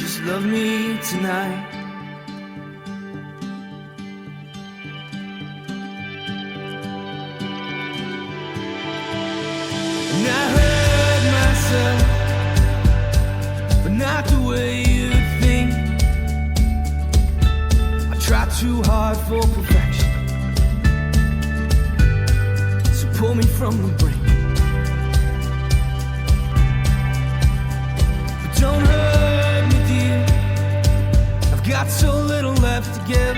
Just love me tonight. And I hurt myself, but not the way you think. I try too hard for perfection, so pull me from the brink. But don't hurt me, dear, I've got so little left to give.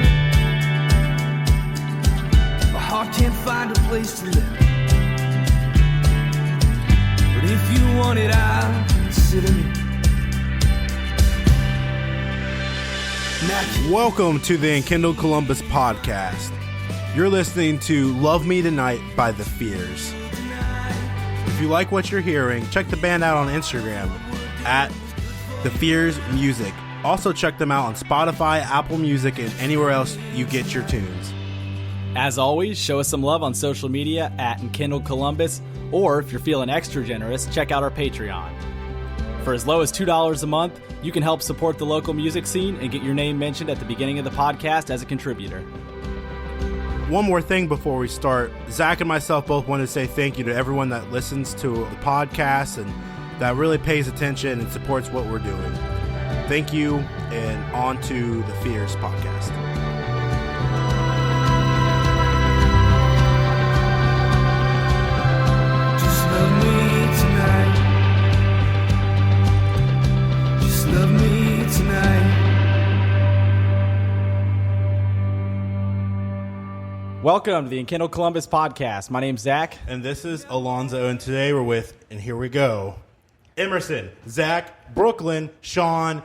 My heart can't find a place to live. But if you want it, I'll consider it. Welcome to the Enkindled Columbus podcast. You're listening to Love Me Tonight by The Fears. If you like what you're hearing, check the band out on Instagram at The Fears Music. Also check them out on Spotify, Apple Music, and anywhere else you get your tunes. As always, show us some love on social media at Enkindled Columbus, or if you're feeling extra generous, check out our Patreon. For as low as $2 a month, you can help support the local music scene and get your name mentioned at the beginning of the podcast as a contributor. One more thing before we start. Zach and myself both want to say thank you to everyone that listens to the podcast and that really pays attention and supports what we're doing. Thank you, and on to the Fears podcast. Just love me tonight. Just love me tonight. Welcome to the Enkindled Columbus podcast. My name's Zach. And this is Alonzo, and today we're with, and here we go, Emerson, Zach, Brooklyn, Sean,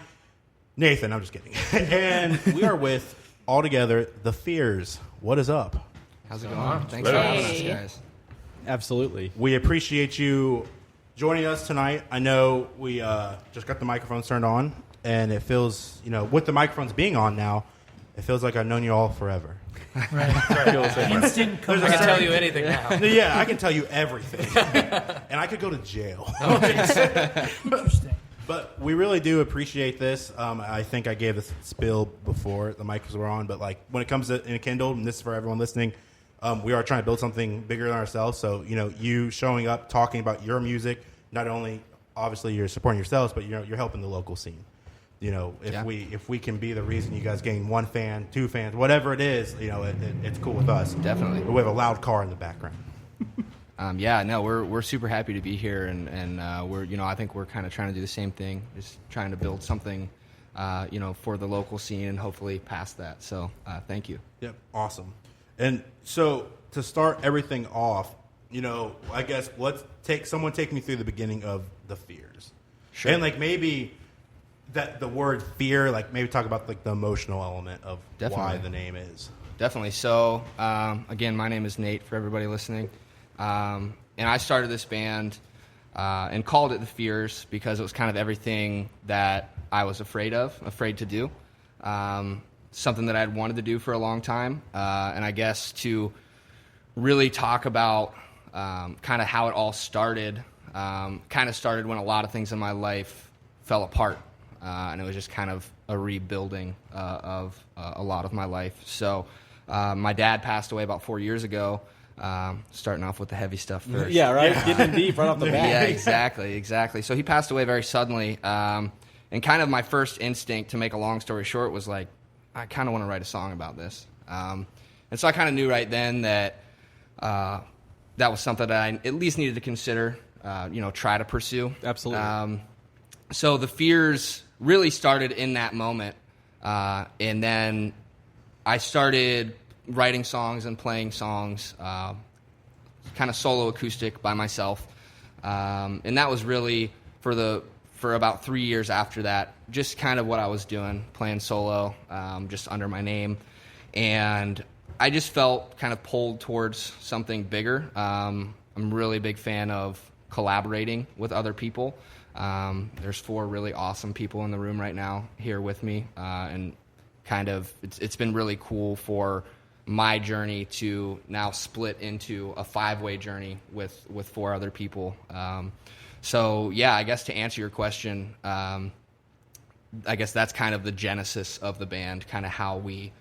Nathan. I'm just kidding. And we are with, all together, The Fears. What is up? How's it going? Thanks for having us, guys. Absolutely. We appreciate you joining us tonight. I know we just got the microphones turned on, and it feels, with the microphones being on now, it feels like I've known you all forever. Right. Instant. I can tell you anything now. Yeah, I can tell you everything. And I could go to jail. Interesting. But we really do appreciate this. I think I gave this spiel before the mics were on, but when it comes to Enkindled, and this is for everyone listening, we are trying to build something bigger than ourselves. So, you showing up, talking about your music, not only, obviously, you're supporting yourselves, but, you're helping the local scene. If we can be the reason you guys gain 1 fan, 2 fans, whatever it is, it's cool with us. Definitely. We have a loud car in the background. We're super happy to be here, and we're I think we're kind of trying to do the same thing, just trying to build something, for the local scene and hopefully past that. So thank you. Yep, awesome. And so to start everything off, I guess someone take me through the beginning of The Fears. Sure. And maybe that the word fear, maybe talk about the emotional element of why the name is. Definitely. So again, my name is Nate for everybody listening. And I started this band and called it The Fears because it was kind of everything that I was afraid to do. Something that I'd wanted to do for a long time. And I guess to really talk about kind of how it all started, kind of started when a lot of things in my life fell apart. And it was just kind of a rebuilding of a lot of my life. So my dad passed away about 4 years ago. Starting off with the heavy stuff first. Yeah, right? Yeah. Getting in deep right off the bat. Yeah, exactly. So he passed away very suddenly. And kind of my first instinct, to make a long story short, was I kind of want to write a song about this. And so I kind of knew right then that that was something that I at least needed to consider, try to pursue. Absolutely. So The Fears really started in that moment. And then I started writing songs and playing songs, kind of solo acoustic by myself. And that was really for about 3 years after that, just kind of what I was doing, playing solo, just under my name. And I just felt kind of pulled towards something bigger. I'm a really big fan of collaborating with other people. There's 4 really awesome people in the room right now here with me, and kind of it's been really cool for my journey to now split into a 5-way journey with 4 other people. So yeah, I guess to answer your question, I guess that's kind of the genesis of the band, kind of how we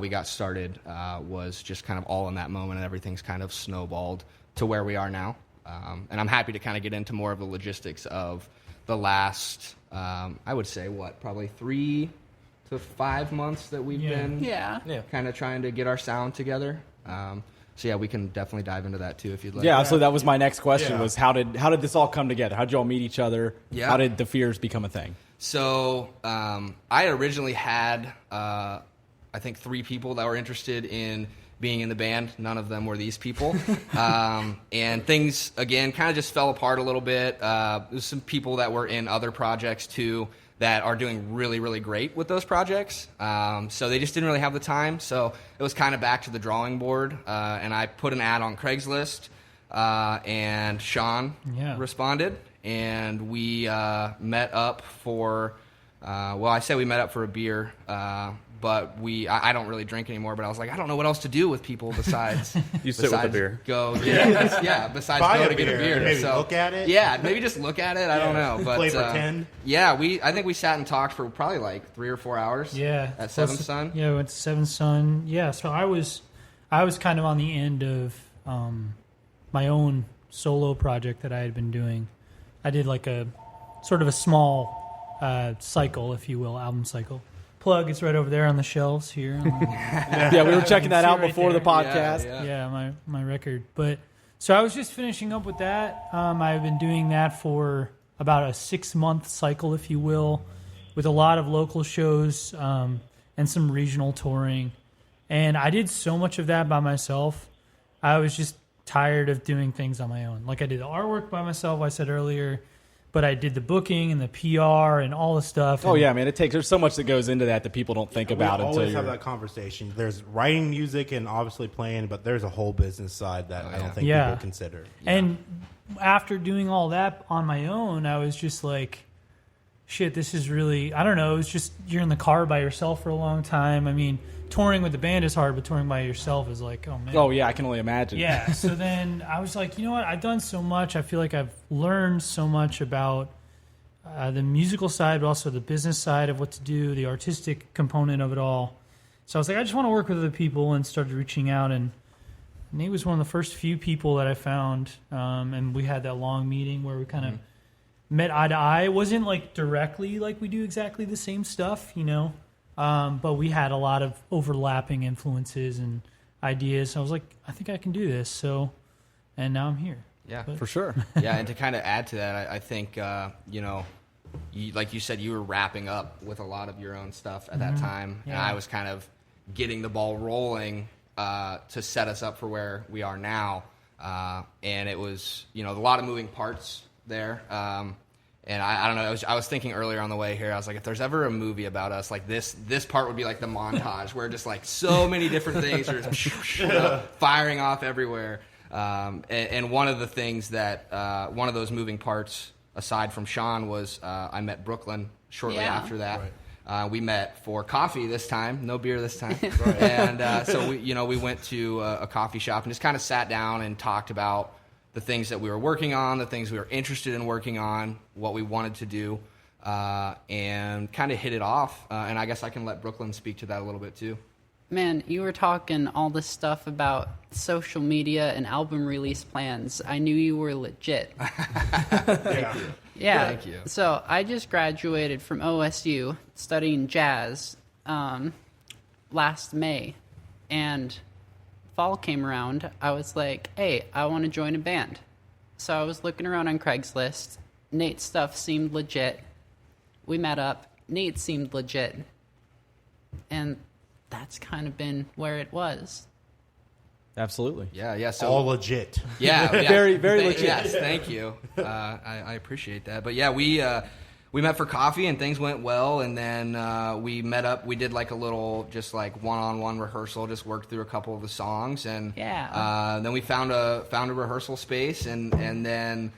got started was just kind of all in that moment, and everything's kind of snowballed to where we are now. And I'm happy to kind of get into more of the logistics of the last, I would say, probably 3 to 5 months that we've been kind of trying to get our sound together. So yeah, we can definitly dive into that too if you'd like. Yeah, so that was my next question was how did this all come together? How did you all meet each other? Yeah. How did the Fears become a thing? So I originally had, I think, 3 people that were interested in being in the band. None of them were these people. And things, again, kind of just fell apart a little bit. There's some people that were in other projects too that are doing really, really great with those projects. So they just didn't really have the time. So it was kind of back to the drawing board. And I put an ad on Craigslist, and Sean responded. And we met up for, I say we met up for a beer, but I don't really drink anymore, but I was like, I don't know what else to do with people besides You sit with the beer. Besides Buy go a to get a beer. beer. Maybe so, look at it? Yeah, maybe just look at it. I don't know. But, play pretend? Yeah, I think we sat and talked for probably like 3 or 4 hours. Yeah. At Seventh Son. Yeah, we went to Seventh Son. Yeah, so I was kind of on the end of my own solo project that I had been doing. I did like a sort of a small cycle, if you will, album cycle. Plug, it's right over there on the shelves here. Yeah, we were checking that out right before there. the podcast. Yeah, my record. But so I was just finishing up with that. I've been doing that for about a 6-month cycle, if you will, with a lot of local shows and some regional touring. And I did so much of that by myself. I was just tired of doing things on my own. Like I did the artwork by myself, I said earlier, but I did the booking and the PR and all the stuff. Oh yeah, man! There's so much that goes into that people don't think about we until always you're. have that conversation. There's writing music and obviously playing, but there's a whole business side that I don't think people consider. And after doing all that on my own, I was just like, shit, this is really, I don't know, it's just you're in the car by yourself for a long time. I mean, touring with the band is hard, but touring by yourself is like, oh man. Oh yeah, I can only imagine. Yeah, so then I was like, you know what, I've done so much. I feel like I've learned so much about the musical side, but also the business side of what to do, the artistic component of it all. So I was like, I just want to work with other people, and started reaching out. And Nate was one of the first few people that I found, and we had that long meeting where we kind of met eye to eye. It wasn't like directly like we do exactly the same stuff, you know, but we had a lot of overlapping influences and ideas. So I was like, I think I can do this. So, and now I'm here. Yeah, for sure. Yeah, and to kind of add to that, I think, like you said, you were wrapping up with a lot of your own stuff at that time. Yeah. And I was kind of getting the ball rolling to set us up for where we are now. And it was, a lot of moving parts there. And I don't know, I was thinking earlier on the way here, I was like, if there's ever a movie about us, like this part would be like the montage where just like so many different things are just firing off everywhere. And one of the things that, one of those moving parts, aside from Sean, was I met Brooklyn shortly after that. Right. We met for coffee this time, no beer this time. Right. And so we went to a coffee shop and just kind of sat down and talked about the things that we were working on, the things we were interested in working on, what we wanted to do, and kind of hit it off. And I guess I can let Brooklyn speak to that a little bit too. Man, you were talking all this stuff about social media and album release plans. I knew you were legit. Thank you. Yeah. Thank you. So I just graduated from OSU studying jazz last May. And fall came around. I was like, hey, I want to join a band. So I was looking around on Craigslist. Nate's stuff seemed legit. We met up. Nate seemed legit. And that's kind of been where it was. Absolutely. Yeah. So all legit. Yeah. Very, very legit. Yes, thank you. I appreciate that. But yeah, we met for coffee and things went well, and then we met up. We did like a little just like one-on-one rehearsal, just worked through a couple of the songs, and then we found a rehearsal space, and then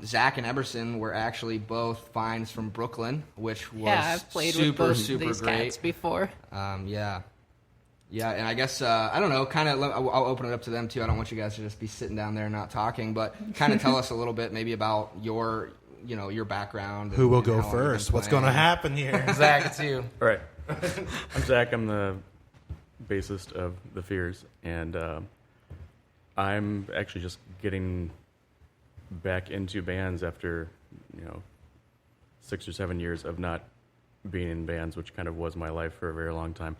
Zach and Emerson were actually both finds from Brooklyn, which was I've played super with both these great. cats before. Yeah, and I guess, I don't know, kind of, I'll open it up to them too. I don't want you guys to just be sitting down there and not talking, but kind of tell us a little bit maybe about your your background. Who will and go how long you've been first? What's playing. going to happen here? Zach, it's you. All right. I'm Zach. I'm the bassist of The Fears, and I'm actually just getting back into bands after 6 or 7 years of not being in bands, which kind of was my life for a very long time.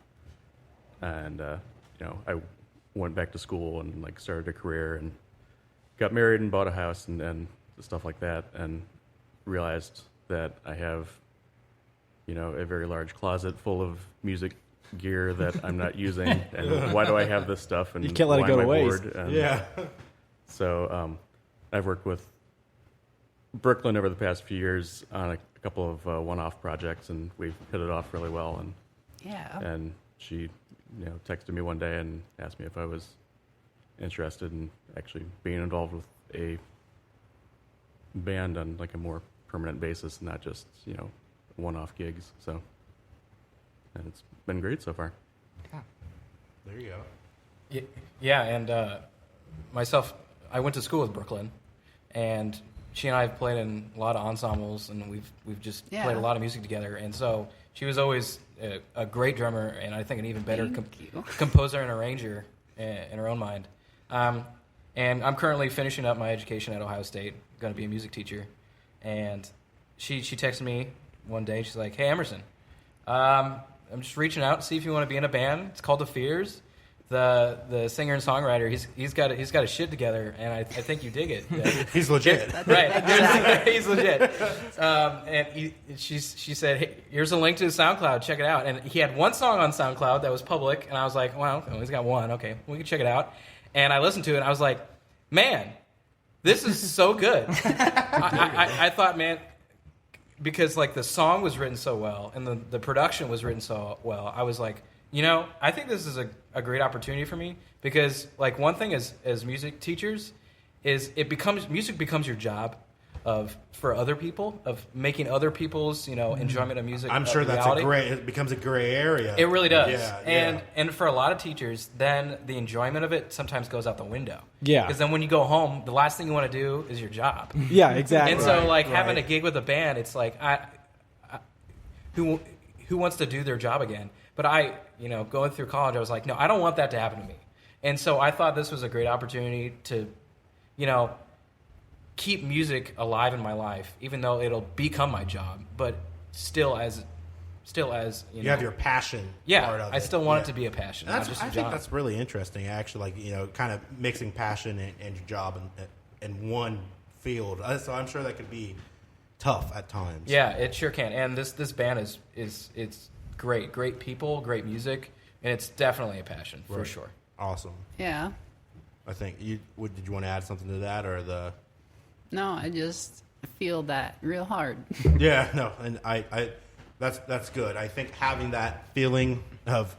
And I went back to school and like started a career and got married and bought a house and stuff like that, and realized that I have a very large closet full of music gear that I'm not using, and why do I have this stuff? And You can't let it why go am to I waste. bored? And Yeah. So I've worked with Brooklyn over the past few years on a couple of one-off projects, and we've hit it off really well. And she texted me one day and asked me if I was interested in actually being involved with a band on like a more permanent basis, not just one-off gigs. So, and it's been great so far. There you go. Yeah, and myself, I went to school with Brooklyn, and she and I have played in a lot of ensembles, and we've just played a lot of music together. And so she was always a great drummer, and I think an even better composer and arranger in her own mind. And I'm currently finishing up my education at Ohio State, going to be a music teacher. And she texted me one day. She's like, "Hey, Emerson, I'm just reaching out to see if you want to be in a band. It's called The Fears. The singer and songwriter, he's got his shit together, and I think you dig it." Yeah. He's legit. Right. He's legit. And she said, "Hey, here's a link to his SoundCloud. Check it out." And he had one song on SoundCloud that was public, and I was like, "Well, he's got one. Okay, we can check it out." And I listened to it, and I was like, "Man, this is so good." I thought, man, because like the song was written so well, and the production was written so well, I was like, I think this is a great opportunity for me, because like one thing as music teachers is music becomes your job for other people, of making other people's enjoyment of music. I'm sure that's reality. it becomes a gray area. It really does. Yeah, And for a lot of teachers, then the enjoyment of it sometimes goes out the window. Yeah. Because then when you go home, the last thing you want to do is your job. Yeah, exactly. And so having a gig with a band, it's like who wants to do their job again? But going through college, I was like, no, I don't want that to happen to me. And so I thought this was a great opportunity to, keep music alive in my life, even though it'll become my job, but still as you have your passion. Yeah, part of I it. still want it to be a passion, not just a I job. think that's really interesting. Actually, kind of mixing passion and your job in one field. So I'm sure that could be tough at times. Yeah, it sure can. And this band is it's great people, great music, and it's definitely a passion for sure. Awesome. Yeah. I think did you want to add something to that, or the? No, I just feel that real hard. Yeah, no, and I that's good. I think having that feeling of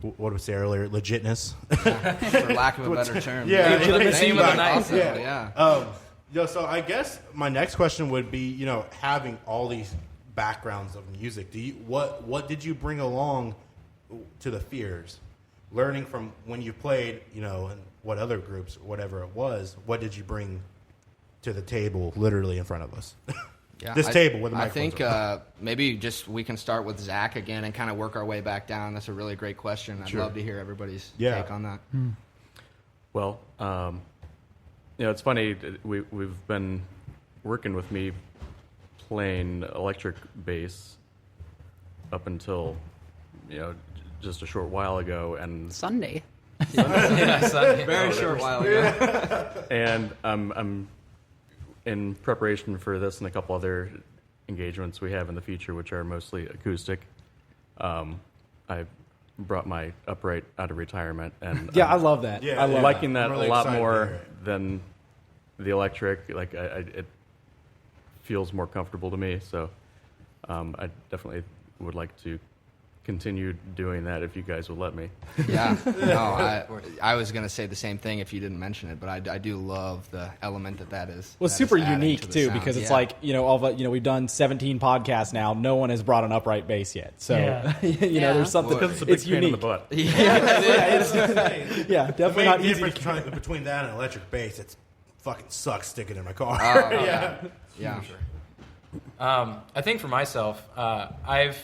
what did we say earlier, legitness, For lack of a better term. Yeah, Legitimacy name of the night. Also, yeah. So I guess my next question would be, having all these backgrounds of music. What did you bring along to the Fears? Learning from when you played, and what other groups, whatever it was, what did you bring to the table, literally in front of us? Yeah, This table with the I microphones think maybe just we can start with Zach again and kind of work our way back down. That's a really great question. I'd love to hear everybody's take on that. Well, it's funny. We've been working with me playing electric bass up until just a short while ago, and Sunday. Very short while ago. and I'm in preparation for this and a couple other engagements we have in the future, which are mostly acoustic. I brought my upright out of retirement, and Yeah, I love that. Yeah, I love liking that I'm really a lot excited to more hear it. than the electric. Like it feels more comfortable to me. So I definitely would like to continue doing that if you guys would let me. Yeah, no, I was going to say the same thing if you didn't mention it, but I do love the element that is. Well, it's that is super adding unique to the too, sound. because it's Yeah. like we've done 17 podcasts now. No one has brought an upright bass yet, so Yeah. there's something. Because it's a big pain unique. in the butt. Yeah, The definitely main not easy. To difference between that and electric bass, it's fucking sucks sticking in my car. Oh, yeah. I think for myself, I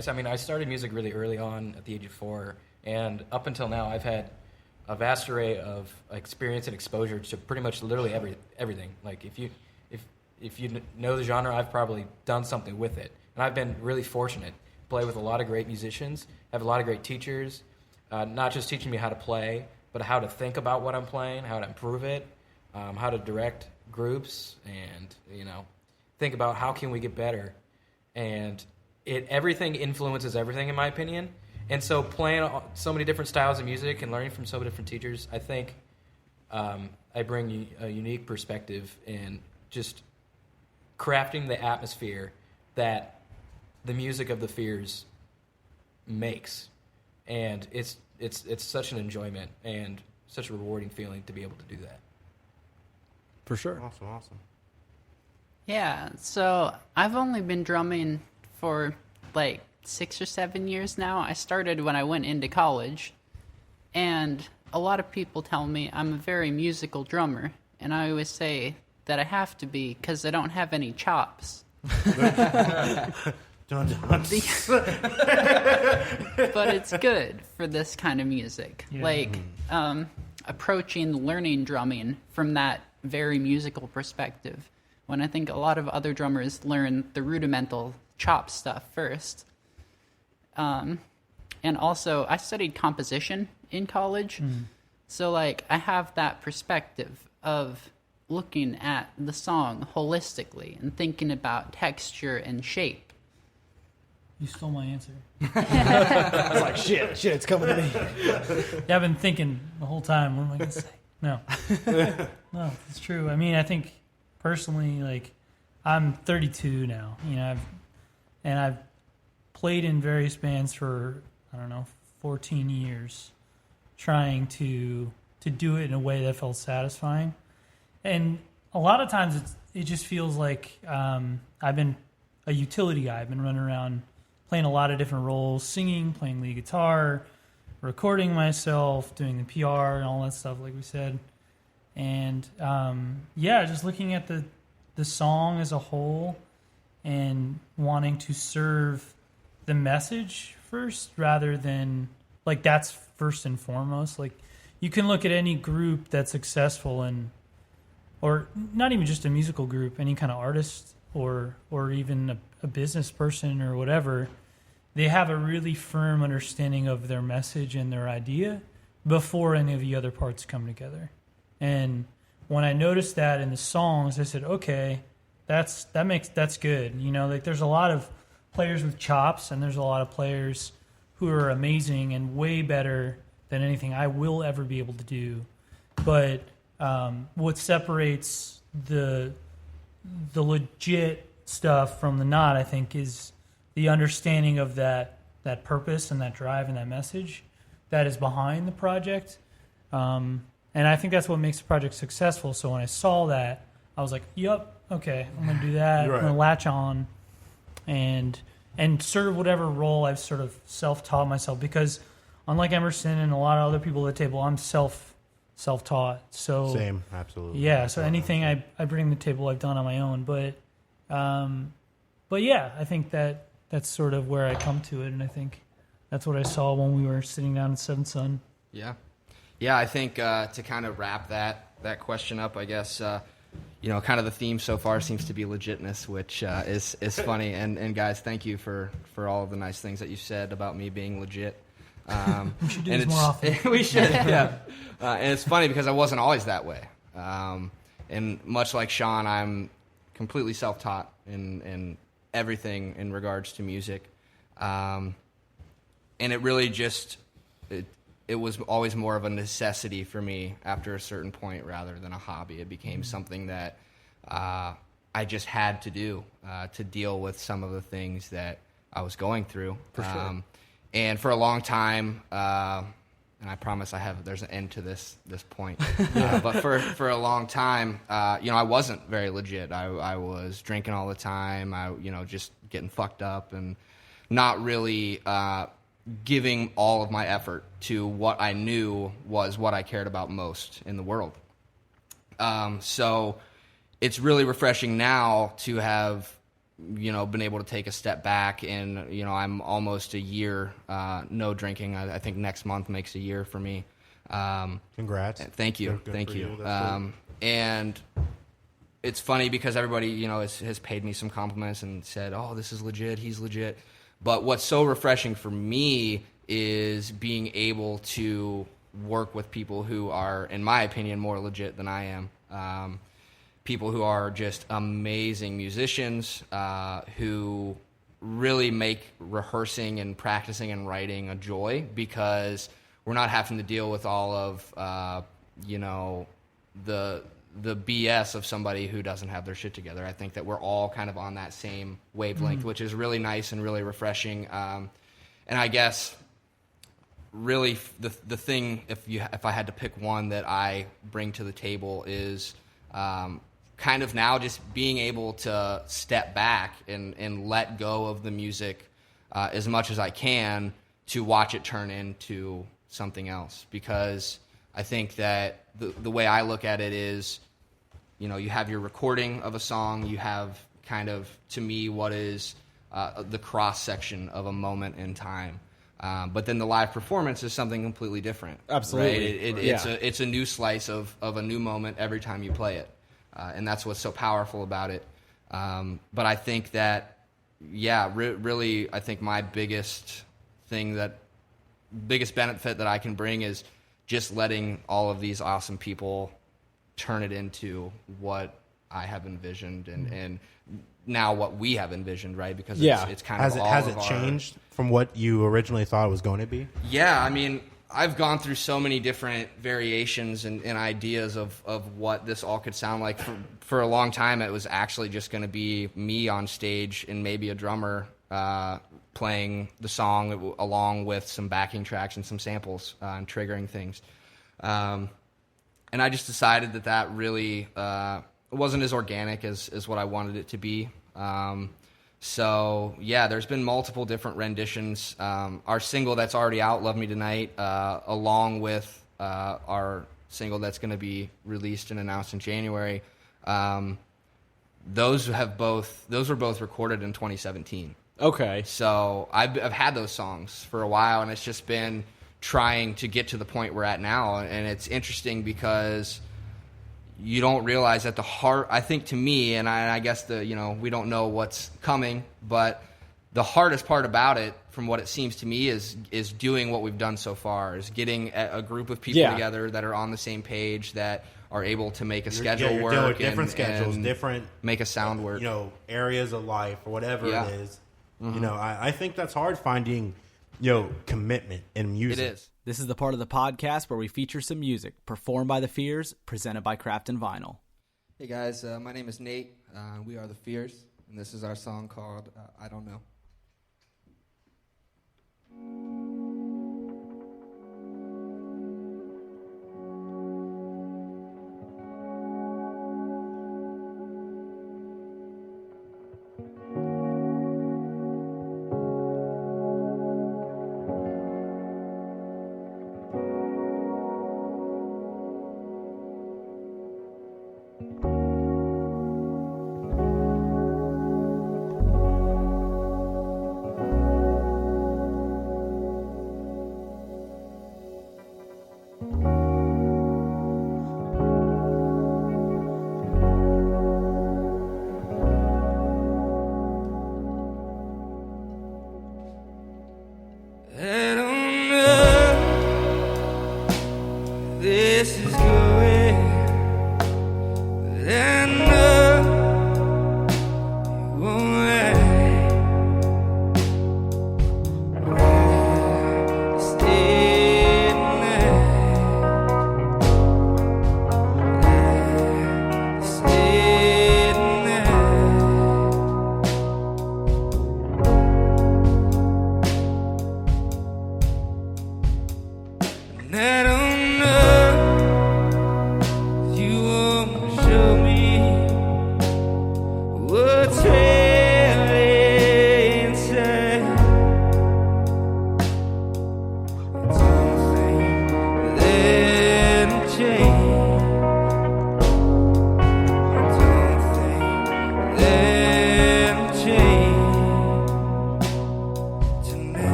started music really early on at the age of 4, and up until now, I've had a vast array of experience and exposure to pretty much literally everything. Like if you know the genre, I've probably done something with it, and I've been really fortunate. Play with a lot of great musicians, have a lot of great teachers, not just teaching me how to play, but how to think about what I'm playing, how to improve it, how to direct groups, and think about how can we get better. And everything influences everything, in my opinion. And so playing so many different styles of music and learning from so many different teachers, I think I bring a unique perspective in just crafting the atmosphere that the music of the Fears makes. And it's such an enjoyment and such a rewarding feeling to be able to do that. For sure. Awesome. Yeah, so I've only been drumming for like 6 or 7 years now. I started when I went into college, and a lot of people tell me I'm a very musical drummer, and I always say that I have to be because I don't have any chops. But it's good for this kind of music. Yeah. Like approaching learning drumming from that very musical perspective, when I think a lot of other drummers learn the rudimental chop stuff first. And also, I studied composition in college, so like I have that perspective of looking at the song holistically and thinking about texture and shape. You stole my answer. I was like, shit, it's coming to me. Yeah, I've been thinking the whole time, what am I going to say? No. No, it's true. I mean, I think personally, like, I'm 32 now, I've played in various bands for, 14 years, trying to do it in a way that felt satisfying. And a lot of times it just feels like I've been a utility guy. I've been running around playing a lot of different roles, singing, playing lead guitar, recording myself, doing the PR and all that stuff, like we said. And just looking at the song as a whole and wanting to serve the message first rather than, like, that's first and foremost. Like, you can look at any group that's successful or not even just a musical group, any kind of artist or even a business person or whatever. They have a really firm understanding of their message and their idea before any of the other parts come together. And when I noticed that in the songs, I said, okay, that's good. Like, there's a lot of players with chops, and there's a lot of players who are amazing and way better than anything I will ever be able to do. But what separates the legit stuff from the not, I think, is the understanding of that purpose and that drive and that message that is behind the project. And I think that's what makes the project successful. So when I saw that, I was like, yep, okay, I'm going to do that. Right. I'm going to latch on and serve whatever role I've sort of self-taught myself. Because unlike Emerson and a lot of other people at the table, I'm self-taught. So Same, absolutely. yeah, so anything I bring to the table, I've done on my own. But yeah, I think that's sort of where I come to it, and I think that's what I saw when we were sitting down at Seventh Son. Yeah. Yeah, I think to kind of wrap that question up, I guess, kind of the theme so far seems to be legitness, which is funny. And guys, thank you for all of the nice things that you said about me being legit. We should do this more often. We should, yeah. And it's funny because I wasn't always that way. And much like Sean, I'm completely self-taught in everything in regards to music. And it really just... It was always more of a necessity for me after a certain point rather than a hobby. It became something that I just had to do to deal with some of the things that I was going through. For sure. And for a long time, and I promise there's an end to this point, but for a long time, I wasn't very legit. I was drinking all the time. Just getting fucked up and not really giving all of my effort to what I knew was what I cared about most in the world. So it's really refreshing now to have, been able to take a step back. And, I'm almost a year no drinking. I think next month makes a year for me. Congrats. Thank you. Good Thank for you. That's cool. And it's funny because everybody, has paid me some compliments and said, oh, this is legit, he's legit. But what's so refreshing for me is being able to work with people who are, in my opinion, more legit than I am. People who are just amazing musicians, who really make rehearsing and practicing and writing a joy, because we're not having to deal with all of, the BS of somebody who doesn't have their shit together. I think that we're all kind of on that same wavelength, which is really nice and really refreshing. And I guess really the thing, if I had to pick one that I bring to the table, is kind of now just being able to step back and let go of the music as much as I can to watch it turn into something else. Because I think that the way I look at it is, you have your recording of a song, you have kind of, to me, what is the cross-section of a moment in time. But then the live performance is something completely different. Absolutely. Right? It's a new slice of a new moment every time you play it. And that's what's so powerful about it. But I think that, really, I think my biggest benefit that I can bring is just letting all of these awesome people turn it into what I have envisioned and now what we have envisioned, right? Because it's kind of has it changed from what you originally thought it was going to be? Yeah, I mean, I've gone through so many different variations and ideas of what this all could sound like. For a long time, it was actually just going to be me on stage and maybe a drummer playing the song along with some backing tracks and some samples and triggering things. And I just decided that really wasn't as organic as what I wanted it to be. So, there's been multiple different renditions. Our single that's already out, Love Me Tonight, along with our single that's going to be released and announced in January, those were both recorded in 2017. Okay. So I've had those songs for a while, and it's just been trying to get to the point we're at now. And it's interesting because you don't realize at the heart, I think to me, and I guess we don't know what's coming, but the hardest part about it, from what it seems to me, is doing what we've done so far, is getting a group of people together that are on the same page, that are able to make a schedule you're work. Dealing with different schedules, and different make a sound work. Areas of life or whatever it is. Mm-hmm. I think that's hard finding, commitment in music. It is. This is the part of the podcast where we feature some music performed by the Fears, presented by Craft and Vinyl. Hey guys, my name is Nate. We are the Fears, and this is our song called I Don't Know.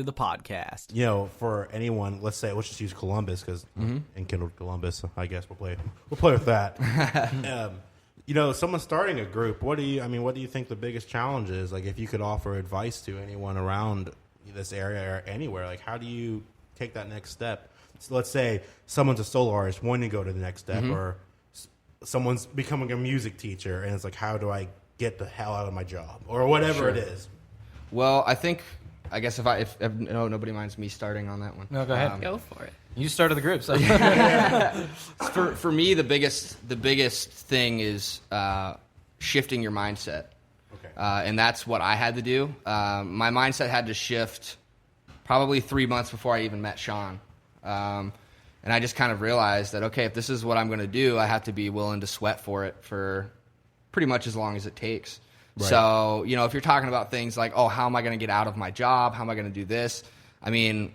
to the podcast. You know, for anyone, let's just use Columbus because Enkindled Columbus. I guess we'll play with that. You know, someone starting a group. What do you think the biggest challenge is? Like, if you could offer advice to anyone around this area or anywhere, like, how do you take that next step? So let's say someone's a solo artist wanting to go to the next step, or someone's becoming a music teacher, and it's like, how do I get the hell out of my job or whatever it is? Well, I guess if no, nobody minds me starting on that one. No, go ahead. Go for it. You started the group, so For me, the biggest thing is shifting your mindset. Okay. And that's what I had to do. My mindset had to shift probably 3 months before I even met Sean. And I just kind of realized that, okay, if this is what I'm going to do, I have to be willing to sweat for it for pretty much as long as it takes. Right. So, you know, if you're talking about things like, oh, how am I going to get out of my job? How am I going to do this? I mean,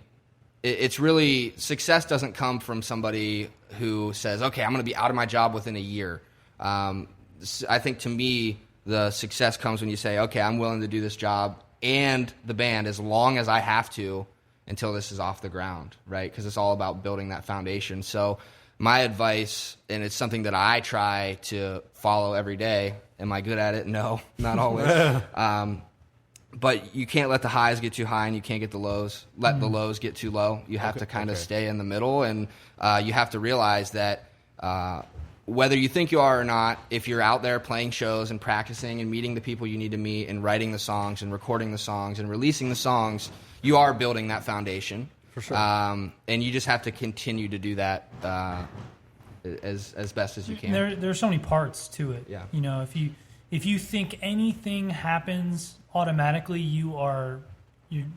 it's really, success doesn't come from somebody who says, okay, I'm going to be out of my job within a year. I think to me, the success comes when you say, okay, I'm willing to do this job and the band as long as I have to until this is off the ground, right? Because it's all about building that foundation. So my advice, and it's something that I try to follow every day. Am I good at it? No, not always. But you can't let the highs get too high, and you can't get the lows. Let the lows get too low. You have to kind of stay in the middle, and you have to realize that whether you think you are or not, if you're out there playing shows and practicing and meeting the people you need to meet and writing the songs and recording the songs and releasing the songs, you are building that foundation. For sure. And you just have to continue to do that as best as you can. There's so many parts to it. Yeah. You know, if you think anything happens automatically, you're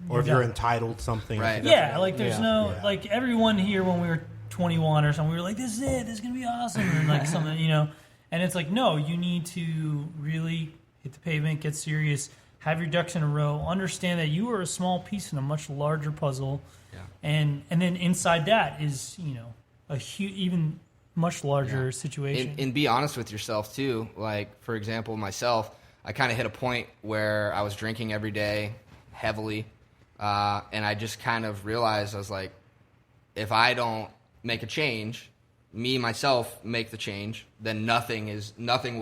Or if you're done. entitled something. Right. Yeah, like there's Yeah. like everyone here when we were 21 or something, we were like, this is it, this is gonna be awesome, and like something, you know. And it's like, no, you need to really hit the pavement, get serious, have your ducks in a row, understand that you are a small piece in a much larger puzzle, and then inside that is, you know, a huge, even much larger situation. And be honest with yourself too. Like, for example, myself, I kind of hit a point where I was drinking every day heavily, and I just kind of realized, I was like, if I don't make a change, myself make the change, then nothing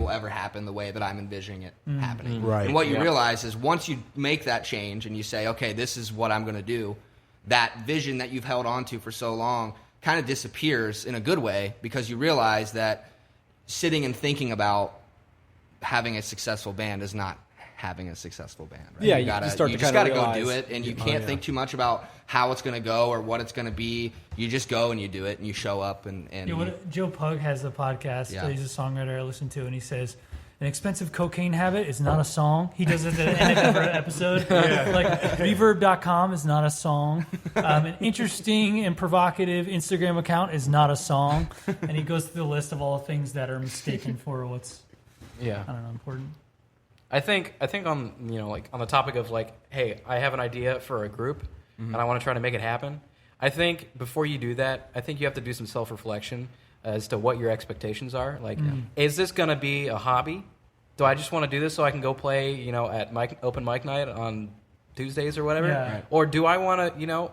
will ever happen the way that I'm envisioning it happening. Right. And what you realize is once you make that change and you say, okay, this is what I'm going to do, that vision that you've held on to for so long kind of disappears in a good way, because you realize that sitting and thinking about having a successful band is not having a successful band. Right? Yeah, you start to just kinda got to go realize- do it, and you can't think too much about how it's going to go or what it's going to be. You just go and you do it, and you show up. And Joe Pug has the podcast. Yeah. He's a songwriter I listen to, and he says, an expensive cocaine habit is not a song. He does it at the end of every episode. Like, Reverb.com is not a song. An interesting and provocative Instagram account is not a song. And he goes through the list of all the things that are mistaken for what's, I don't know, important. I think on, you know, like on the topic of like, hey, I have an idea for a group and I want to try to make it happen. I think before you do that, I think you have to do some self-reflection as to what your expectations are. Like, is this going to be a hobby? Do I just want to do this so I can go play, you know, at open mic night on Tuesdays or whatever? Yeah. Right. Or do I want to, you know,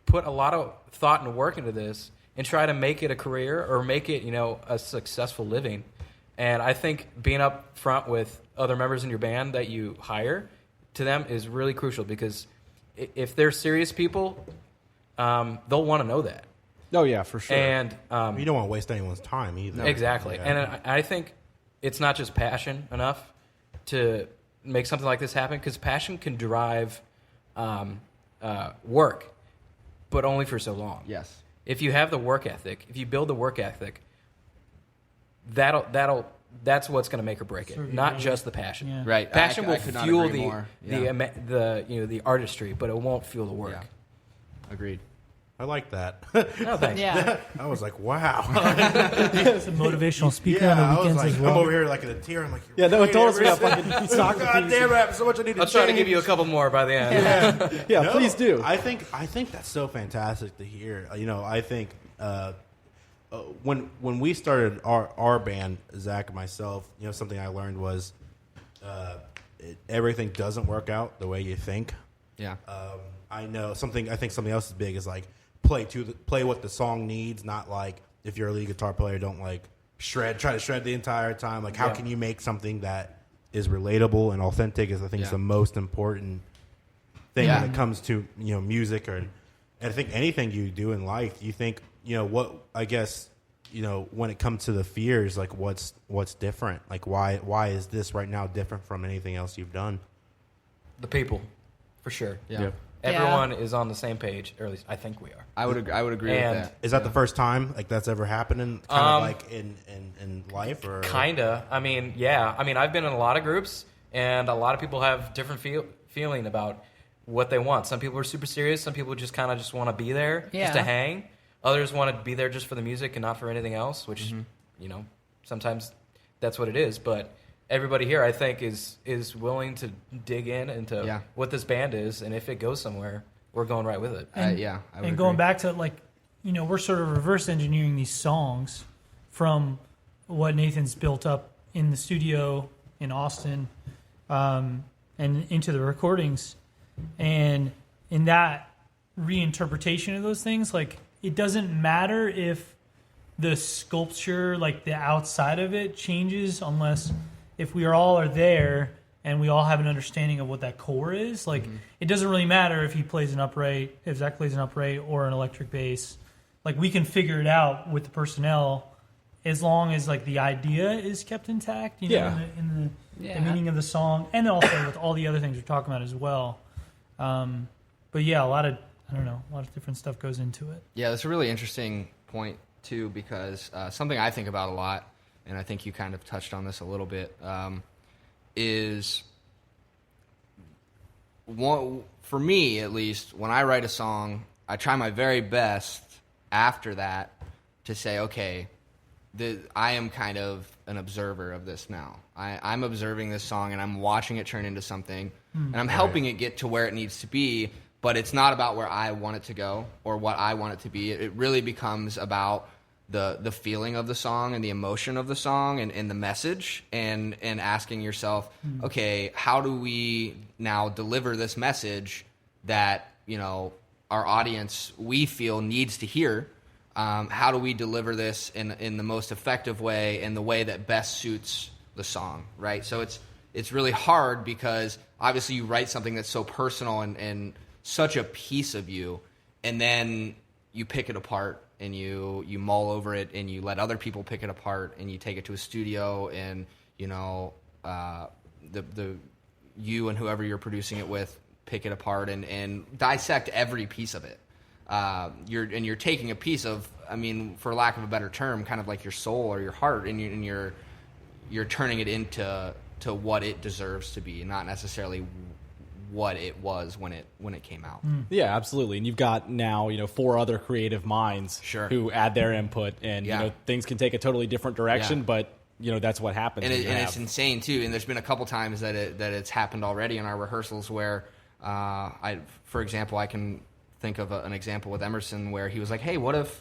put a lot of thought and work into this and try to make it a career or make it, you know, a successful living? And I think being up front with other members in your band that you hire to them is really crucial, because if they're serious people, they'll want to know that. Oh, yeah, for sure. And You don't want to waste anyone's time either. exactly. Yeah. And I think it's not just passion enough to make something like this happen, because passion can drive work, but only for so long. yes. If you have the work ethic, if you build the work ethic, that's what's going to make or break it, Sure, not yeah. just the passion. Yeah. Right. Passion I will could not fuel agree the more. Yeah. the artistry, but it won't fuel the work. Yeah. Agreed. I like that. No, thanks. Yeah. I was like, wow. He's a motivational speaker on I the was weekends like, as well. I'm over here like in a tear. I'm like, Yeah, no, right, it told us we got everything. fucking Socrates. God damn it, I have so much I need to I'll try to change. give you a couple more by the end. Yeah, No, please do. I think that's so fantastic to hear. You know, I think when we started our band, Zach and myself, you know, something I learned was everything doesn't work out the way you think. Yeah. I know something. I think something else is big is like play what the song needs, not like if you're a lead guitar player, don't like try to shred the entire time. Like how can you make something that is relatable and authentic? Is I think is the most important thing when it comes to music and I think anything you do in life. You think what I guess when it comes to the fears, like what's different? Like why is this right now different from anything else you've done? The people, for sure. Yeah. Everyone is on the same page, or at least I think we are. I would agree with that. Is that the first time like that's ever happened kind of like in life or kinda? I mean, yeah. I mean, I've been in a lot of groups, and a lot of people have different feeling about what they want. Some people are super serious. Some people just kind of just want to be there, just to hang. Others want to be there just for the music and not for anything else. Which sometimes that's what it is. But everybody here, I think, is willing to dig in into what this band is, and if it goes somewhere, we're going right with it. And, I would and going agree. back to we're sort of reverse engineering these songs from what Nathan's built up in the studio in Austin, and into the recordings, and in that reinterpretation of those things, like it doesn't matter if the sculpture, like the outside of it, changes unless. If we all are there and we all have an understanding of what that core is, like it doesn't really matter if he plays an upright, if Zach plays an upright or an electric bass. Like we can figure it out with the personnel as long as like the idea is kept intact, in the meaning of the song, and also with all the other things we're talking about as well. But yeah, a lot of different stuff goes into it. Yeah, that's a really interesting point too, because something I think about a lot. And I think you kind of touched on this a little bit, is for me at least, when I write a song, I try my very best after that to say, okay, I am kind of an observer of this now. I'm observing this song and I'm watching it turn into something, and I'm helping it get to where it needs to be, but it's not about where I want it to go or what I want it to be. It really becomes about the feeling of the song and the emotion of the song and the message and asking yourself, okay, how do we now deliver this message that, our audience, we feel needs to hear? How do we deliver this in the most effective way, in the way that best suits the song, right? So it's really hard because obviously you write something that's so personal and such a piece of you, and then you pick it apart and you mull over it and you let other people pick it apart and you take it to a studio and the you and whoever you're producing it with pick it apart and dissect every piece of it. You're taking a piece of, I mean, for lack of a better term, kind of like your soul or your heart, and you're turning it into what it deserves to be, not necessarily what it was when it came out. Yeah, absolutely. And you've got now, 4 other creative minds who add their input, and things can take a totally different direction, but that's what happens. And it's insane too. And there's been a couple times that it's happened already in our rehearsals where for example, I can think of an example with Emerson where he was like, "Hey, what if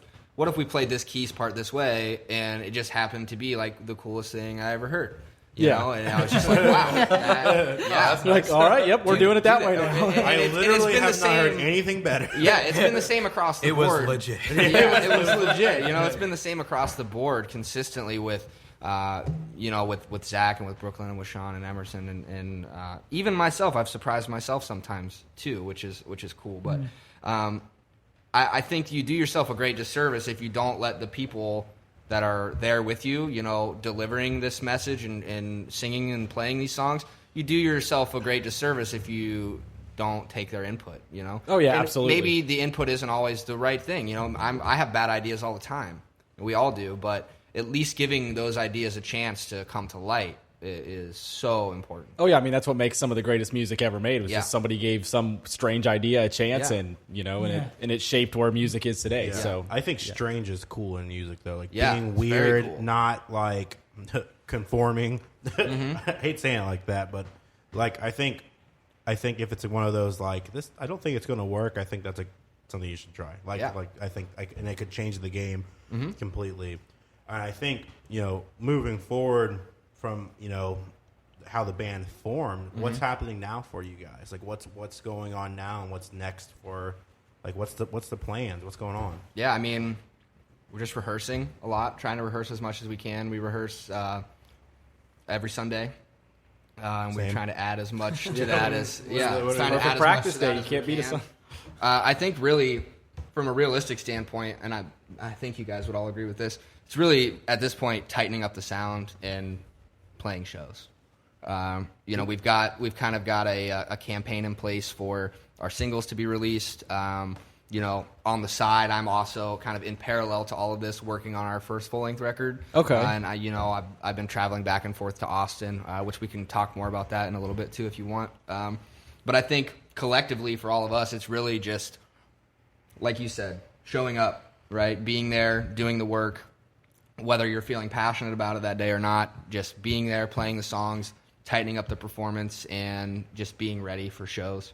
we played this keys part this way?" And it just happened to be like the coolest thing I ever heard. You know, and I was just like, wow. That's like, all right, yep, we're doing it that way now. I literally have not heard anything better. Yeah, it's been the same across the board. It was legit. It was legit. It's been the same across the board consistently with, with Zach and with Brooklyn and with Sean and Emerson and even myself. I've surprised myself sometimes too, which is cool. But I think you do yourself a great disservice if you don't let the people that are there with you, delivering this message and singing and playing these songs. You do yourself a great disservice if you don't take their input, Oh, yeah, and absolutely. Maybe the input isn't always the right thing. I have bad ideas all the time. We all do, but at least giving those ideas a chance to come to light is so important. Oh, yeah, I mean, that's what makes some of the greatest music ever made, was just somebody gave some strange idea a chance, and it shaped where music is today. Yeah. So I think strange is cool in music, though. Like being it's very weird, cool. not like conforming. I hate saying it like that, but like I think if it's one of those like this, I don't think it's going to work. I think that's something you should try. Like I think and it could change the game completely. And I think moving forward from how the band formed. What's happening now for you guys? Like, what's going on now, and what's next for, like, what's the plans? What's going on? Yeah, I mean, we're just rehearsing a lot, trying to rehearse as much as we can. We rehearse every Sunday. And we're trying to add as much to that as trying to add as practice much to day. that You as can't we beat us can. on. I think really, from a realistic standpoint, and I think you guys would all agree with this, it's really at this point tightening up the sound and playing shows. We've kind of got a campaign in place for our singles to be released. On the side, I'm also kind of in parallel to all of this working on our first full-length record. Okay. And I've been traveling back and forth to Austin, which we can talk more about that in a little bit too if you want. But I think collectively for all of us, it's really just, like you said, showing up, right? Being there, doing the work, whether you're feeling passionate about it that day or not, just being there, playing the songs, tightening up the performance, and just being ready for shows.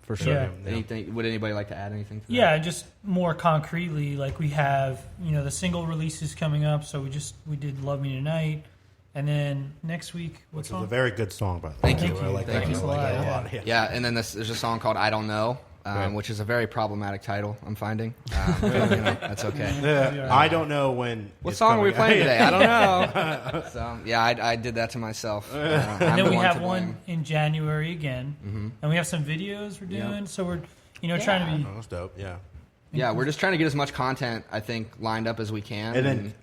For sure. Yeah. Anything? Would anybody like to add anything to that? Yeah, just more concretely, like we have, the single releases coming up. So we did "Love Me Tonight," and then next week, Which is song? a very good song, by the way. Thank you. I like Thank that. you. I like that a lot. Yeah, and then there's a song called "I Don't Know," Right. which is a very problematic title, I'm finding. That's okay. Yeah. I don't know when. What it's song are we coming. playing today? I don't know. So yeah, I did that to myself. And then we have one in January again, and we have some videos we're doing. Yep. So we're trying to be. Oh, that's dope. Yeah. Yeah, we're just trying to get as much content, I think, lined up as we can. And then,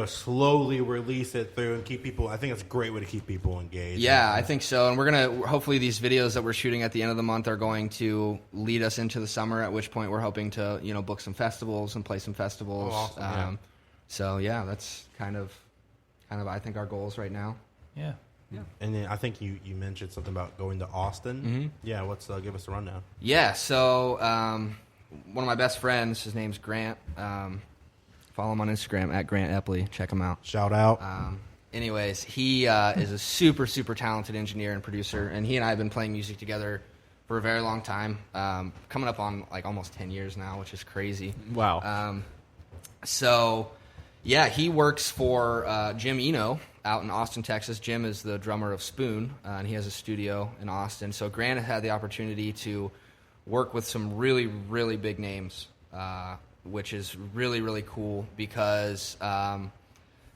slowly release it through and keep people. I think it's a great way to keep people engaged. Yeah, I think so. And we're going to, hopefully these videos that we're shooting at the end of the month are going to lead us into the summer, at which point we're hoping to, book some festivals and play some festivals. Oh, awesome, yeah. So yeah, that's kind of, I think, our goals right now. Yeah. And then I think you mentioned something about going to Austin. Mm-hmm. Yeah, give us a rundown. Yeah, so one of my best friends, his name's Grant. Follow him on Instagram at Grant Epley. Check him out. Shout out. Anyways, he is a super, super talented engineer and producer, and he and I have been playing music together for a very long time, coming up on like almost 10 years now, which is crazy. Wow. So, yeah, he works for Jim Eno out in Austin, Texas. Jim is the drummer of Spoon, and he has a studio in Austin. So Grant had the opportunity to work with some really, really big names, which is really, really cool because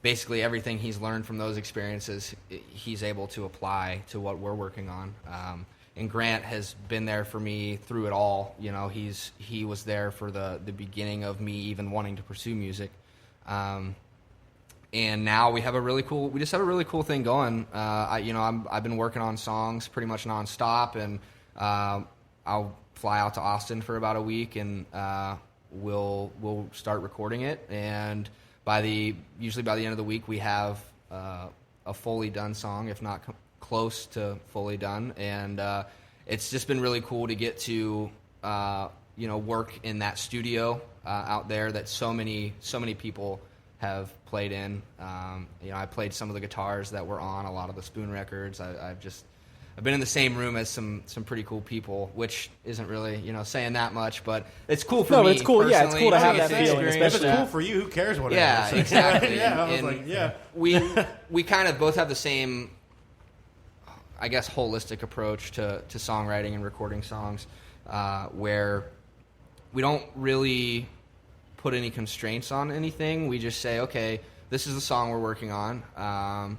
basically everything he's learned from those experiences, he's able to apply to what we're working on. And Grant has been there for me through it all. He was there for the beginning of me even wanting to pursue music. And now we have a really cool thing going. I've been working on songs pretty much nonstop, and I'll fly out to Austin for about a week, and we'll start recording it. And usually by the end of the week, we have a fully done song, if not close to fully done. And it's just been really cool to get to work in that studio out there that so many people have played in. I played some of the guitars that were on a lot of the Spoon records. I've been in the same room as some pretty cool people, which isn't really saying that much, but it's cool for me. No, but it's cool. Yeah, it's cool to have personally. that feeling, If especially. it's cool for you, who cares what it is? Yeah, exactly. Yeah, I was And like, yeah. we kind of both have the same, I guess, holistic approach to songwriting and recording songs, where we don't really put any constraints on anything. We just say, okay, this is the song we're working on.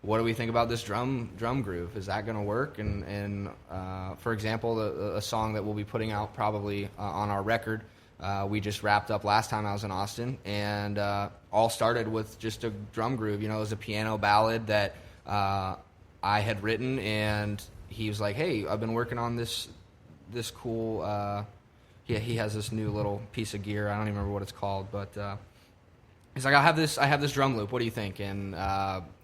What do we think about this drum groove? Is that going to work? And for example, a song that we'll be putting out probably on our record, we just wrapped up last time I was in Austin, and all started with just a drum groove. It was a piano ballad that I had written, and he was like, hey, I've been working on this cool... he has this new little piece of gear. I don't even remember what it's called, but he's like, I have this drum loop. What do you think? And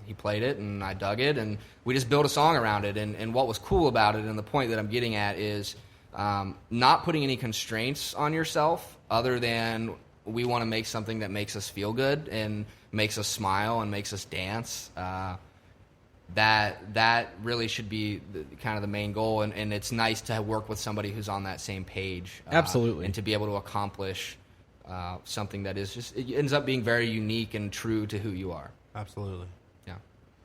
he played it, and I dug it, and we just built a song around it. And what was cool about it, and the point that I'm getting at, is not putting any constraints on yourself other than we want to make something that makes us feel good and makes us smile and makes us dance. That really should be kind of the main goal, and it's nice to work with somebody who's on that same page. Absolutely. And to be able to accomplish something that is it ends up being very unique and true to who you are. Absolutely. Yeah.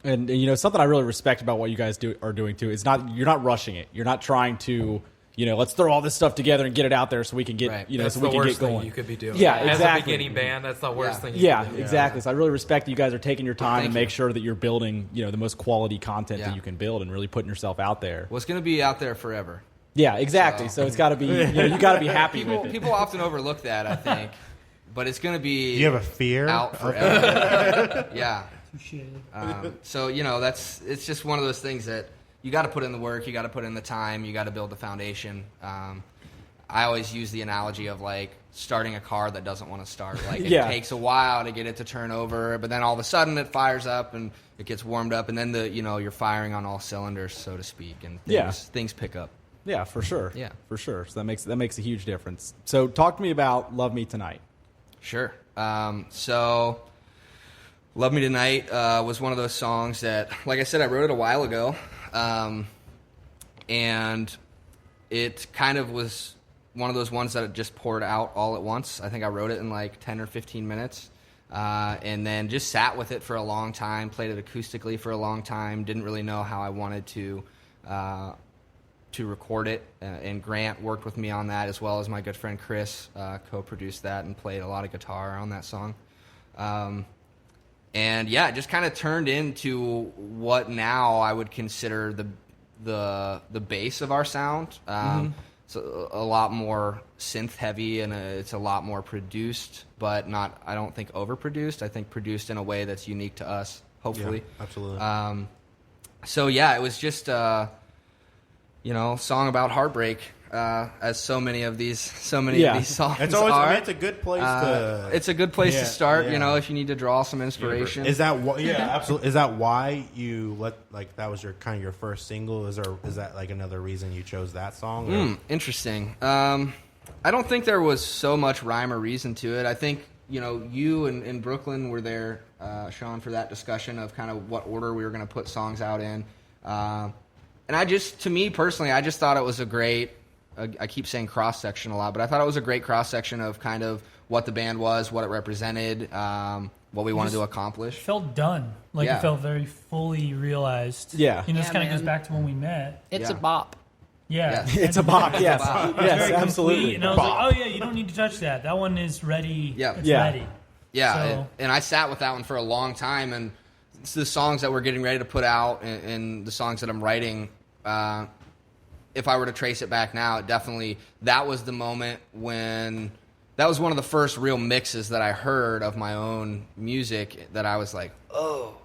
And you know, something I really respect about what you guys are doing too is you're not rushing it. You're not trying to, you know, let's throw all this stuff together and get it out there so we can get, Right. you know, That's so we the can worst get going. thing you could be doing. Yeah, As exactly. a beginning band, that's the worst thing you Yeah, could do. exactly. So I really respect that you guys are taking your time Thank to make you. sure that you're building, you know, the most quality content Yeah. that you can build and really putting yourself out there. Well, it's going to be out there forever. Yeah, exactly. So it's got to be, you know, you got to be happy with it. People often overlook that, I think. But it's going to be Do you have a fear? out forever. Yeah. Touche. So, you know, it's just one of those things that you got to put in the work, you got to put in the time, you got to build the foundation. I always use the analogy of like starting a car that doesn't want to start. Like it takes a while to get it to turn over, but then all of a sudden it fires up and it gets warmed up, and then you're firing on all cylinders, so to speak, and things pick up. Yeah, for sure. Yeah. For sure. So that makes a huge difference. So talk to me about Love Me Tonight. Sure. So Love Me Tonight was one of those songs that, like I said, I wrote it a while ago. And it kind of was one of those ones that it just poured out all at once. I think I wrote it in like 10 or 15 minutes. And then just sat with it for a long time, played it acoustically for a long time, didn't really know how I wanted to record it. And Grant worked with me on that, as well as my good friend Chris co-produced that and played a lot of guitar on that song. And yeah, it just kind of turned into what now I would consider the base of our sound. So a lot more synth heavy, and it's a lot more produced, but not, I don't think overproduced. I think produced in a way that's unique to us, hopefully. Yeah, absolutely. So yeah, it was just song about heartbreak, as so many of these songs It's always, are. I mean, it's a good place to. It's a good place to start, yeah. if you need to draw some inspiration. Is that absolutely? Is that why you that was your first single? Is that like another reason you chose that song? Or? Interesting. I don't think there was so much rhyme or reason to it. I think you and Brooklyn were there, Sean, for that discussion of kind of what order we were going to put songs out in. And to me personally, I just thought it was a great. I keep saying cross section a lot, but I thought it was a great cross section of kind of what the band was, what it represented, what we wanted to accomplish. Felt done. Like it felt very fully realized. Yeah. This kind of goes back to when we met. It's a bop. Yeah. Yes. It's a bop, yes. Yes, Very absolutely. complete. And I was like, oh, yeah, you don't need to touch that. That one is ready. Yeah. It's Yeah. ready. Yeah, So- and I sat with that one for a long time, and it's the songs that we're getting ready to put out and the songs that I'm writing, if I were to trace it back now, that was the moment when, that was one of the first real mixes that I heard of my own music that I was like, oh,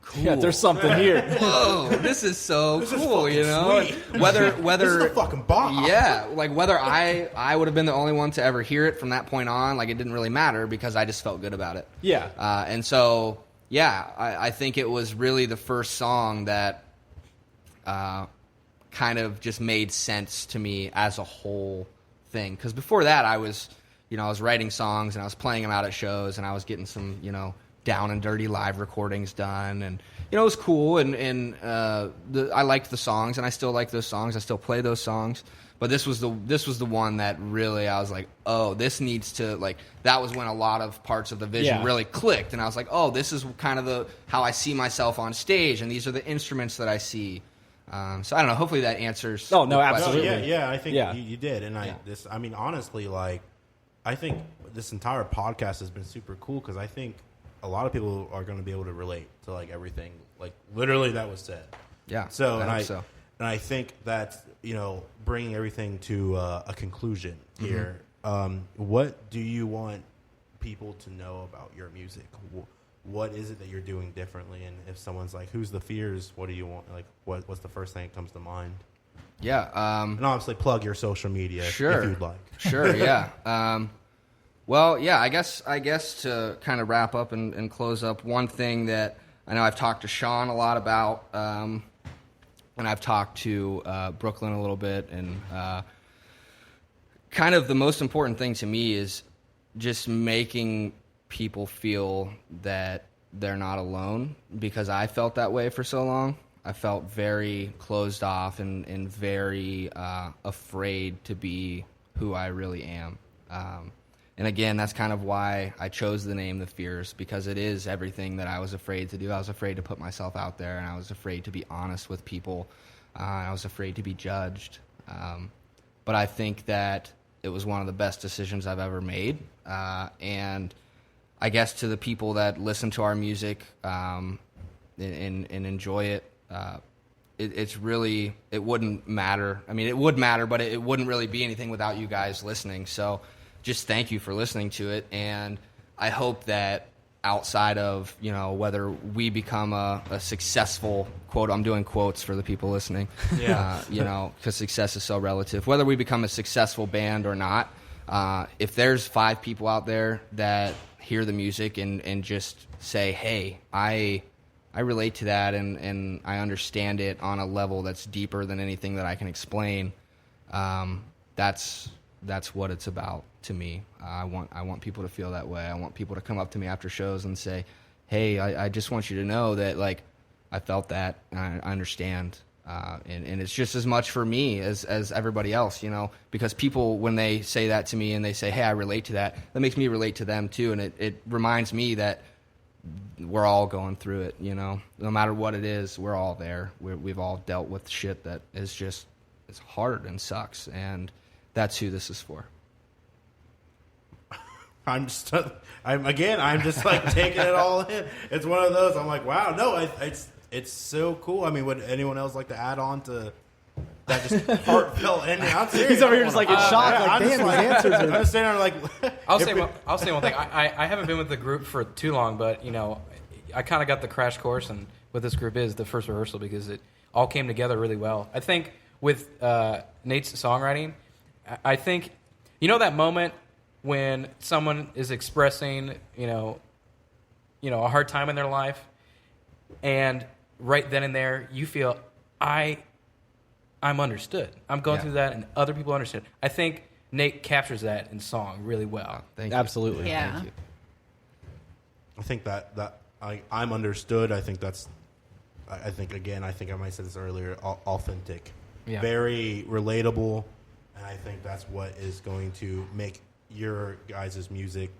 cool. Yeah, there's something here. Whoa, this is so cool, fucking sweet. Whether This is a fucking bop. yeah, like whether I would have been the only one to ever hear it from that point on, like it didn't really matter because I just felt good about it. Yeah. And so, yeah, I think it was really the first song that kind of just made sense to me as a whole thing. Because before that, I was writing songs and I was playing them out at shows and I was getting some, down and dirty live recordings done, and it was cool. And I liked the songs, and I still like those songs. I still play those songs. But this was the one that really I was like, oh, this needs to that was when a lot of parts of the vision really clicked, and I was like, oh, this is kind of how I see myself on stage, and these are the instruments that I see. So I don't know. Hopefully that answers. Oh, no, the question. absolutely. Yeah, I think Yeah. you did, and honestly, I think this entire podcast has been super cool because I think a lot of people are going to be able to relate to everything, literally that was said. Yeah. So I I think that's bringing everything to a conclusion here. What do you want people to know about your music? What is it that you're doing differently? And if someone's like, "Who's the Fears?" What do you want? What's the first thing that comes to mind? Yeah. And obviously, plug your social media if you'd like. Sure. Yeah. Well, yeah. I guess to kind of wrap up and close up, one thing that I know I've talked to Sean a lot about, and I've talked to Brooklyn a little bit, and kind of the most important thing to me is just making people feel that they're not alone, because I felt that way for so long. I felt very closed off and very afraid to be who I really am. And again, that's kind of why I chose the name The Fears, because it is everything that I was afraid to do. I was afraid to put myself out there, and I was afraid to be honest with people. I was afraid to be judged. But I think that it was one of the best decisions I've ever made. And I guess to the people that listen to our music and enjoy it, it's really, it wouldn't matter. I mean, it would matter, but it wouldn't really be anything without you guys listening. So just thank you for listening to it. And I hope that outside of, whether we become a successful, quote, I'm doing quotes for the people listening, because success is so relative. Whether we become a successful band or not, if there's 5 people out there that hear the music and just say, hey, I relate to that and I understand it on a level that's deeper than anything that I can explain, that's what it's about to me. I want people to feel that way. I want people to come up to me after shows and say, hey, I just want you to know that, like, I felt that, and I understand. And it's just as much for me as everybody else, because people, when they say that to me and they say, hey, I relate to that, that makes me relate to them too. And it reminds me that we're all going through it, no matter what it is, we're all there. We've all dealt with shit that is just, it's hard and sucks. And that's who this is for. I'm just like taking it all in. It's one of those. I'm like, wow, no, it's so cool. I mean, would anyone else like to add on to that? Just heartfelt ending. I'm serious. He's over here just like in shock. Like, damn, his answers are. I'm standing there like. I'll say one thing. I haven't been with the group for too long, but I kind of got the crash course, and what this group is the first rehearsal because it all came together really well. I think with Nate's songwriting, I think that moment when someone is expressing a hard time in their life, and right then and there you feel I'm understood. I'm going through that, and other people understand. I think Nate captures that in song really well. Thank you. Absolutely. Yeah. Thank you. I think that I'm understood. I think that's. I think I might have said this earlier. Authentic, very relatable, and I think that's what is going to make your guys' music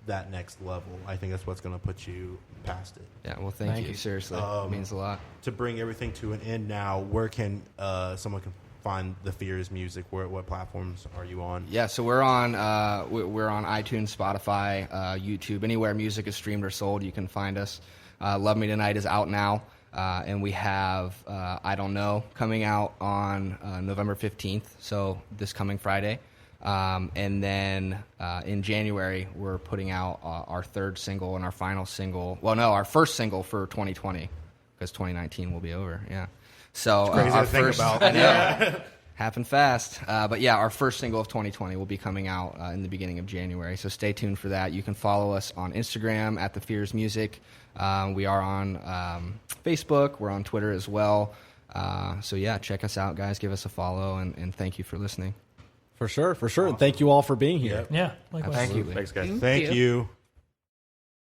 that next level. I think that's what's going to put you past it. Yeah, well, thank you. Seriously, it means a lot. To bring everything to an end now, where can someone can find the Fears music? What platforms are you on? Yeah, so we're on iTunes, Spotify, YouTube, anywhere music is streamed or sold, you can find us. Love Me Tonight is out now, and we have I Don't Know coming out on November 15th, so this coming Friday. And then in January, we're putting out our 3rd single and our final single. Well, no, our first single for 2020, because 2019 will be over. Yeah. So it's crazy our to think first, about. Yeah, happened fast. But yeah, our first single of 2020 will be coming out in the beginning of January. So stay tuned for that. You can follow us on Instagram at The Fears Music. We are on Facebook. We're on Twitter as well. So yeah, check us out, guys. Give us a follow, and thank you for listening. For sure. Awesome. Thank you all for being here. Yeah. Likewise. Absolutely. Thanks, guys. Thank you.